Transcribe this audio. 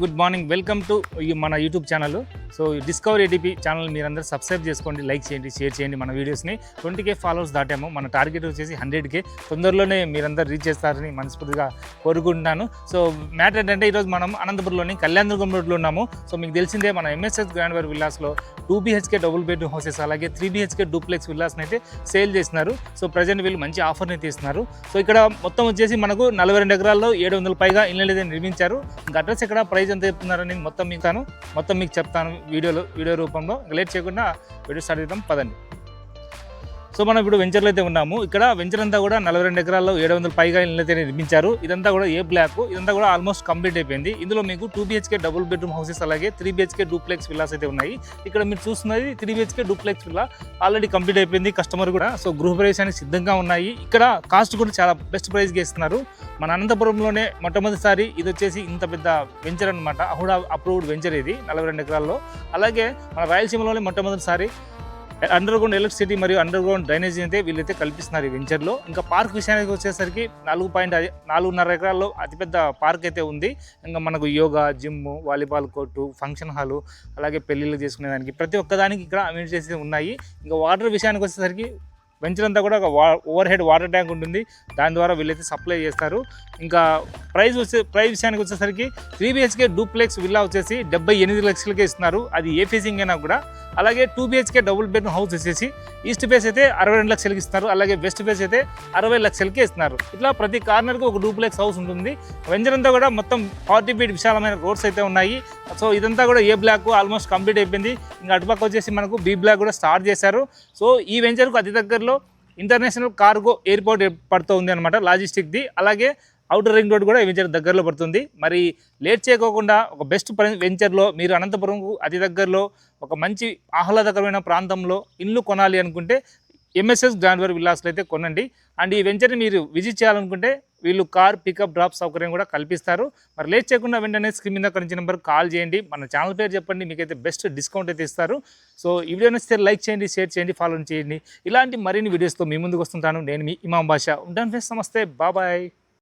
Good morning. Welcome to మన YouTube channel. So discover ATP channel మీరందరూ subscribe చేసుకోండి, like చేయండి, షేర్ చేయండి. మన వీడియోస్ని 20K ఫాలోవర్స్ దాటాము. మన టార్గెట్ వచ్చేసి 100K. తొందరలోనే మీరందరూ రీచ్ చేస్తారని మనస్ఫూర్తిగా కోరుకుంటున్నాను. సో మ్యాటర్ ఏంటంటే ఈరోజు మనం అనంతపురంలోని కళ్యాణదుర్గం రోడ్లో ఉన్నాము. సో మీకు తెలిసిందే మన ఎంఎస్ఎస్ గ్రాండ్ వేర్ విల్లాస్లో 2BHK డబుల్ బెడ్రూమ్ హౌసెస్ అలాగే 3BHK డూప్లెక్స్ విల్లాస్ని అయితే సేల్ చేస్తున్నారు. సో ప్రజెంట్ వీళ్ళు మంచి ఆఫర్ని తీస్తున్నారు. సో ఇక్కడ మొత్తం వచ్చేసి మనకు 42 ఎకరాల్లో 700 పైగా ఇళ్ళని అయితే నిర్మించారు. ఇంకా అడ్రస్ ఎక్కడ, ప్రైస్ ఎంత చెప్తున్నారని మొత్తం మీకు చెప్తాను వీడియో రూపంలో. లేట్ చేయకుండా వీడియో స్టార్ట్ చేద్దాం, పదండి. సో మనం ఇప్పుడు వెంచర్లో అయితే ఉన్నాము. ఇక్కడ వెంచర్ అంతా కూడా 42 ఎకరాల్లో 700 పైగా ఇళ్ళు అయితే నిర్మించారు. ఇదంతా కూడా ఏ బ్లాక్, ఇదంతా కూడా ఆల్మోస్ట్ కంప్లీట్ అయిపోయింది. ఇందులో మీకు 2BHK డబుల్ బెడ్రూమ్ హౌసెస్ అలాగే 3BHK డూప్లెక్స్ విల్లాస్ అయితే ఉన్నాయి. ఇక్కడ మీరు చూస్తున్నది 3BHK duplex villa already complete అయిపోయింది. కస్టమర్ కూడా సో గృహప్రవేశానికి సిద్ధంగా ఉన్నాయి. ఇక్కడ కాస్ట్ కూడా చాలా బెస్ట్ ప్రైస్కి ఇస్తున్నారు. మన అనంతపురంలోనే మొట్టమొదటిసారి ఇది వచ్చేసి ఇంత పెద్ద వెంచర్ అనమాట. అహుడా అప్రూవ్డ్ వెంచర్ ఇది 42 ఎకరాల్లో. అలాగే మన రాయలసీమలోనే మొట్టమొదటిసారి అండర్ గ్రౌండ్ ఎలక్ట్రిసిటీ మరియు అండర్ గ్రౌండ్ డ్రైనేజీ అయితే వీళ్ళైతే కల్పిస్తున్నారు ఈ వెంచర్లో. ఇంకా పార్క్ విషయానికి వచ్చేసరికి 4.4 ఎకరాల్లో అతిపెద్ద పార్క్ అయితే ఉంది. ఇంకా మనకు yoga, gym, volleyball court, function hall అలాగే పెళ్ళిళ్ళు చేసుకునేదానికి ప్రతి ఒక్కదానికి ఇక్కడ అమ్యూనిటీస్ ఉన్నాయి. ఇంకా వాటర్ విషయానికి వచ్చేసరికి వెంచర్ అంతా కూడా ఒక ఓవర్ హెడ్ వాటర్ ట్యాంక్ ఉంటుంది. దాని ద్వారా వీళ్ళైతే సప్లై చేస్తారు. ఇంకా ప్రైస్ విషయానికి వచ్చేసరికి 3BHK డూప్లెక్స్ విల్లా వచ్చేసి 78 లక్షలకే ఇస్తున్నారు. అది ఏ ఫేసింగ్ అయినా కూడా. అలాగే 2BHK డబుల్ బెడ్రూమ్ హౌస్ వచ్చేసి ఈస్ట్ ఫేస్ అయితే 62 లక్షలకి ఇస్తున్నారు. అలాగే వెస్ట్ ఫేస్ అయితే 60 లక్షలకే ఇస్తున్నారు. ఇట్లా ప్రతి కార్నర్కి ఒక డూప్లెక్స్ హౌస్ ఉంటుంది. వెంచర్ అంతా కూడా మొత్తం 40 ఫీట్ విశాలమైన రోడ్స్ అయితే ఉన్నాయి. సో ఇదంతా కూడా ఏ బ్లాక్ ఆల్మోస్ట్ కంప్లీట్ అయిపోయింది. ఇంకా అటుపక్క వచ్చేసి మనకు బి బ్లాక్ కూడా స్టార్ట్ చేశారు. సో ఈ వెంచర్కు అతి దగ్గరలో ఇంటర్నేషనల్ కార్గో ఎయిర్పోర్ట్ పడుతూ ఉంది అనమాట, లాజిస్టిక్ది. అలాగే అవుటర్ రింగ్ రోడ్ కూడా ఈ వెంచర్ దగ్గరలో పడుతుంది. మరి లేట్ చేయకోకుండా ఒక బెస్ట్ వెంచర్లో మీరు అనంతపురంకు అతి దగ్గరలో ఒక మంచి ఆహ్లాదకరమైన ప్రాంతంలో ఇల్లు కొనాలి అనుకుంటే ఎంఎస్ఎస్ గ్రాండ్ వేర్ విల్లాస్లో అయితే కొనండి. అండ్ ఈ వెంచర్ని మీరు విజిట్ చేయాలనుకుంటే వీళ్ళు కార్ పికప్ డ్రాప్ సౌకర్యం కూడా కల్పిస్తారు. మరి లేట్ చేయకుండా వెంటనే స్క్రీన్ మీద కనిపించిన నెంబర్ కాల్ చేయండి, మన ఛానల్ పేరు చెప్పండి, మీకైతే బెస్ట్ డిస్కౌంట్ అయితే ఇస్తారు. సో ఈ వీడియో నచ్చితే లైక్ చేయండి, షేర్ చేయండి, ఫాలో చేయండి. ఇలాంటి మరిన్ని వీడియోస్తో మీ ముందుకు వస్తుంటాను. నేను మీ ఇమాం బాషా. ఉంటాను ఫ్రెండ్స్, నమస్తే, బాబాయ్.